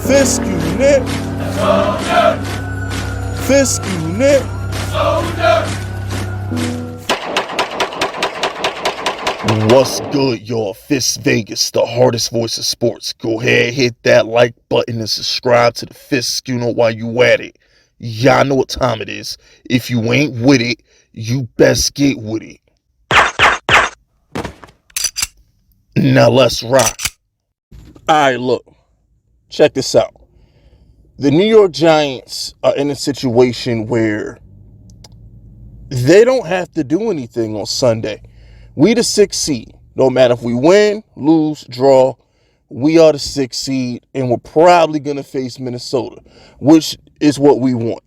Fisk unit. Fisk unit. What's good, y'all? Fist Vegas, the hardest voice of sports. Go ahead, hit that like button and subscribe to the Fist Schooner while you at it. Y'all know what time it is. If you ain't with it, you best get with it. Now let's rock. Alright, look. Check this out. The New York Giants are in a situation where they don't have to do anything on Sunday. We the 6th seed. No matter if we win, lose, draw, we are the 6th seed, and we're probably going to face Minnesota, which is what we want.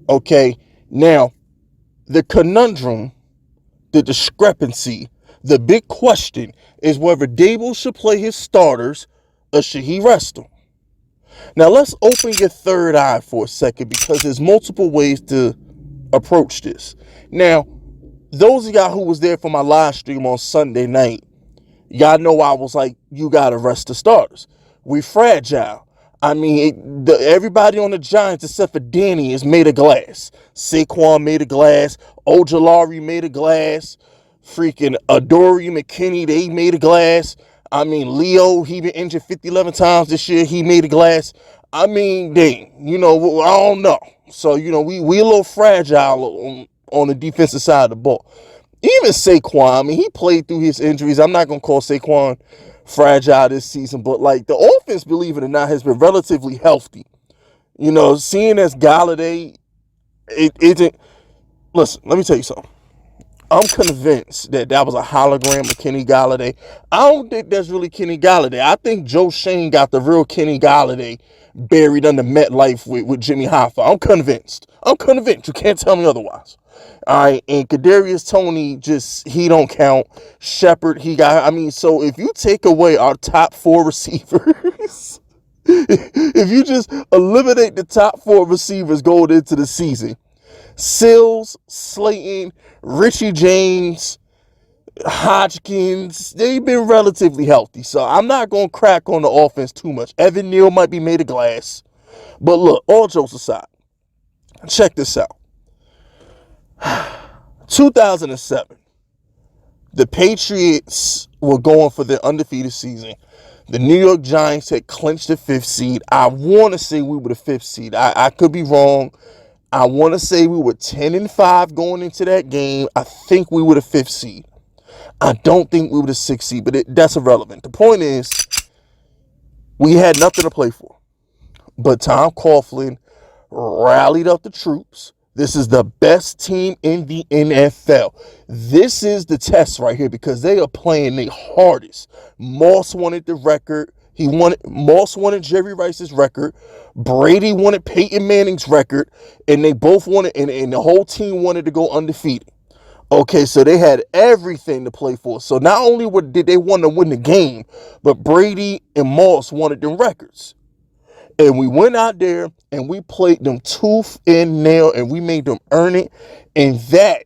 Okay, now, the conundrum, the discrepancy, the big question is whether Dable should play his starters or should he rest them. Now, let's open your third eye for a second because there's multiple ways to approach this. Now, those of y'all who was there for my live stream on Sunday night, y'all know I was like, you got to rest the starters. We fragile. I mean, everybody on the Giants except for Danny is made of glass. Saquon made of glass. Ojolari made of glass. Freaking Adoree McKinney, they made of glass. I mean, Leo, he been injured 11 times this year. He made of glass. I mean, dang, I don't know. So, we a little fragile on the defensive side of the ball. Even Saquon, I mean, he played through his injuries. I'm not going to call Saquon fragile this season, but like the offense, believe it or not, has been relatively healthy. Seeing as Galladay, it isn't. Listen, let me tell you something. I'm convinced that was a hologram of Kenny Galladay. I don't think that's really Kenny Galladay. I think Joe Shane got the real Kenny Galladay buried under MetLife with Jimmy Hoffa. I'm convinced. You can't tell me otherwise. All right, and Kadarius Toney, he don't count. Shepard, so if you take away our top 4 receivers, if you just eliminate the top 4 receivers going into the season, Sills, Slayton, Richie James, Hodgkins, they've been relatively healthy. So I'm not going to crack on the offense too much. Evan Neal might be made of glass. But look, all jokes aside, check this out. 2007, the Patriots were going for their undefeated season. The New York Giants had clinched the 5th seed. I want to say we were the 5th seed. I could be wrong. I want to say we were 10-5 going into that game. I think we were the 5th seed. I don't think we were the 6th seed, but that's irrelevant. The point is, we had nothing to play for. But Tom Coughlin rallied up the troops. This is the best team in the NFL. This is the test right here because they are playing their hardest. Moss wanted the record. Moss wanted Jerry Rice's record. Brady wanted Peyton Manning's record. And they both wanted, and the whole team wanted to go undefeated. Okay, so they had everything to play for. So not only did they want to win the game, but Brady and Moss wanted them records. And we went out there and we played them tooth and nail and we made them earn it. And that,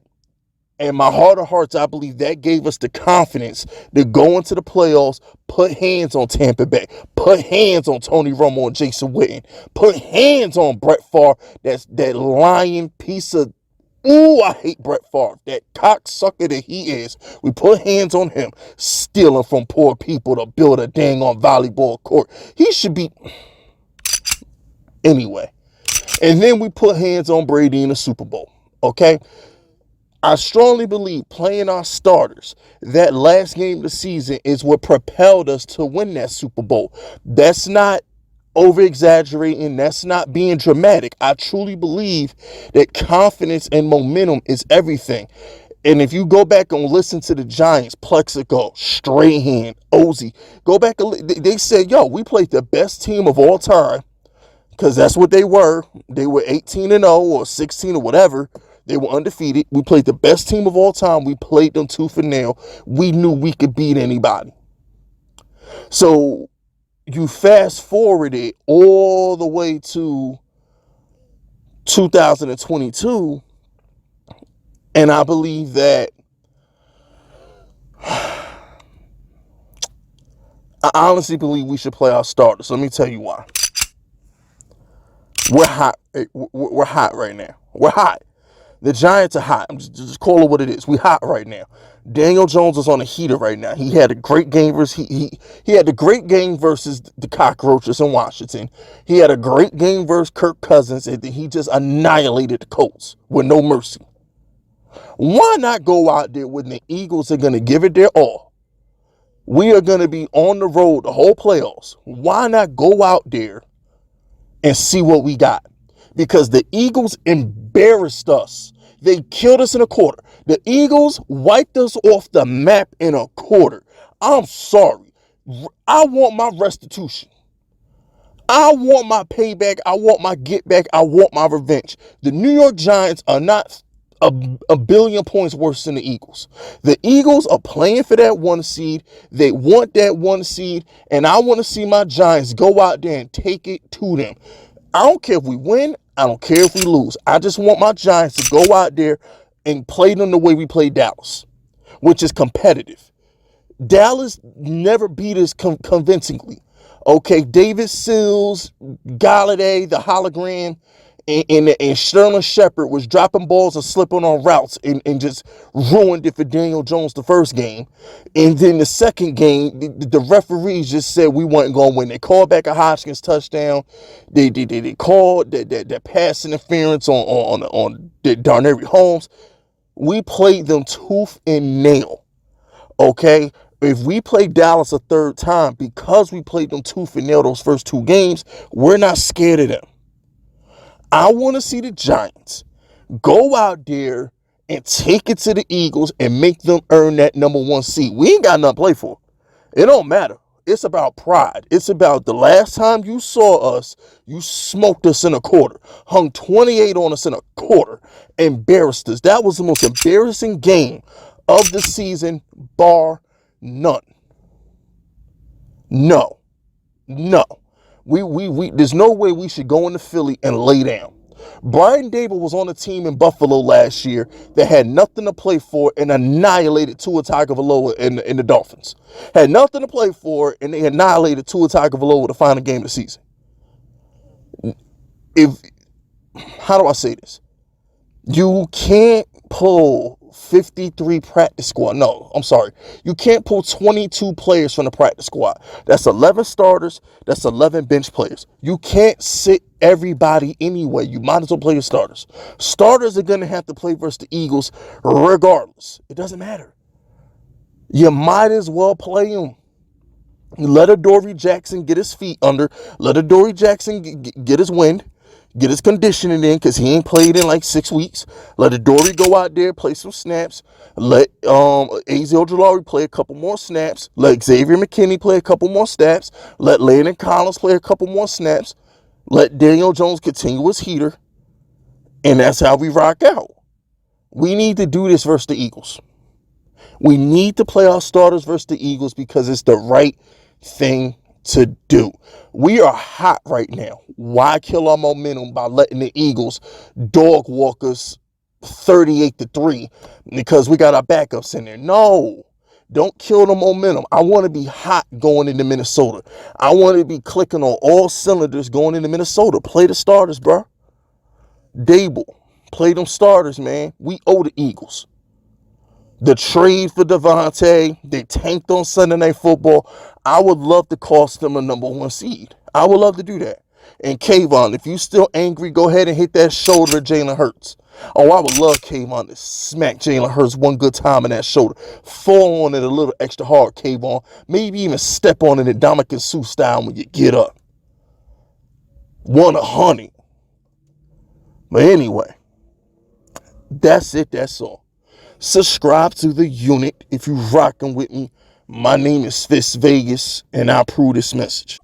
in my heart of hearts, I believe that gave us the confidence to go into the playoffs, put hands on Tampa Bay, put hands on Tony Romo and Jason Witten, put hands on Brett Favre, that lying piece of, I hate Brett Favre, that cocksucker that he is. We put hands on him, stealing from poor people to build a dang on volleyball court. He should be... Anyway, and then we put hands on Brady in the Super Bowl, okay? I strongly believe playing our starters, that last game of the season is what propelled us to win that Super Bowl. That's not over-exaggerating. That's not being dramatic. I truly believe that confidence and momentum is everything. And if you go back and listen to the Giants, Plexico, Strahan, Ozzie, go back and they said, we played the best team of all time. Because that's what they were. They were 18-0 or 16 or whatever. They were undefeated. We played the best team of all time. We played them tooth and nail. We knew we could beat anybody. So you fast forward it all the way to 2022. And I believe that I honestly believe we should play our starters. Let me tell you why. We're hot. We're hot right now. We're hot. The Giants are hot. I'm just call it what it is. We hot right now. Daniel Jones is on a heater right now. He had a great game versus he had a great game versus the Cockroaches in Washington. He had a great game versus Kirk Cousins, and he just annihilated the Colts with no mercy. Why not go out there when the Eagles are going to give it their all? We are going to be on the road the whole playoffs. Why not go out there and see what we got? Because the Eagles embarrassed us. They killed us in a quarter. The Eagles wiped us off the map in a quarter. I'm sorry. I want my restitution. I want my payback. I want my get back. I want my revenge. The New York Giants are not a billion points worse than the Eagles. The Eagles are playing for that 1 seed. They want that 1 seed. And I want to see my Giants go out there and take it to them. I don't care if we win. I don't care if we lose. I just want my Giants to go out there and play them the way we play Dallas, which is competitive. Dallas never beat us convincingly. Okay, David Sills, Galladay, the hologram, and Sterling Shepard was dropping balls and slipping on routes and just ruined it for Daniel Jones the first game. And then the second game, the referees just said we weren't going to win. They called back a Hopkins touchdown. They called that pass interference on Darnell Holmes. We played them tooth and nail. Okay? If we play Dallas a third time, because we played them tooth and nail those first 2 games, we're not scared of them. I want to see the Giants go out there and take it to the Eagles and make them earn that number 1 seed. We ain't got nothing to play for. It don't matter. It's about pride. It's about the last time you saw us, you smoked us in a quarter, hung 28 on us in a quarter, embarrassed us. That was the most embarrassing game of the season, bar none. No. There's no way we should go into Philly and lay down. Brian Dable was on a team in Buffalo last year that had nothing to play for and annihilated Tua Tagovailoa in the Dolphins. Had nothing to play for and they annihilated Tua Tagovailoa the final game of the season. How do I say this? You can't pull 53 practice squad. No, I'm sorry. You can't pull 22 players from the practice squad. That's 11 starters. That's 11 bench players. You can't sit everybody anyway. You might as well play your starters. Starters are going to have to play versus the Eagles regardless. It doesn't matter. You might as well play them. Let Adoree Jackson get his feet under. Let Adoree Jackson get his wind. Get his conditioning in because he ain't played in like 6 weeks. Let Adoree go out there, play some snaps. Let Azeez Ojulari play a couple more snaps. Let Xavier McKinney play a couple more snaps. Let Landon Collins play a couple more snaps. Let Daniel Jones continue his heater. And that's how we rock out. We need to do this versus the Eagles. We need to play our starters versus the Eagles because it's the right thing to do. We are hot right now. Why kill our momentum by letting the Eagles dog walk us 38-3 because we got our backups in there? No, don't kill the momentum. I want to be hot going into Minnesota. I want to be clicking on all cylinders going into Minnesota. Play the starters, bro. Dable, play them starters, man. We owe the Eagles. The trade for Devontae, they tanked on Sunday Night Football. I would love to cost them a number 1 seed. I would love to do that. And Kayvon, if you still angry, go ahead and hit that shoulder of Jalen Hurts. Oh, I would love Kayvon to smack Jalen Hurts one good time in that shoulder. Fall on it a little extra hard, Kayvon. Maybe even step on it in Dominican Sue style when you get up. 100. But anyway, that's it. That's all. Subscribe to the unit if you rocking with me. My name is Fist Vegas, and I approve this message.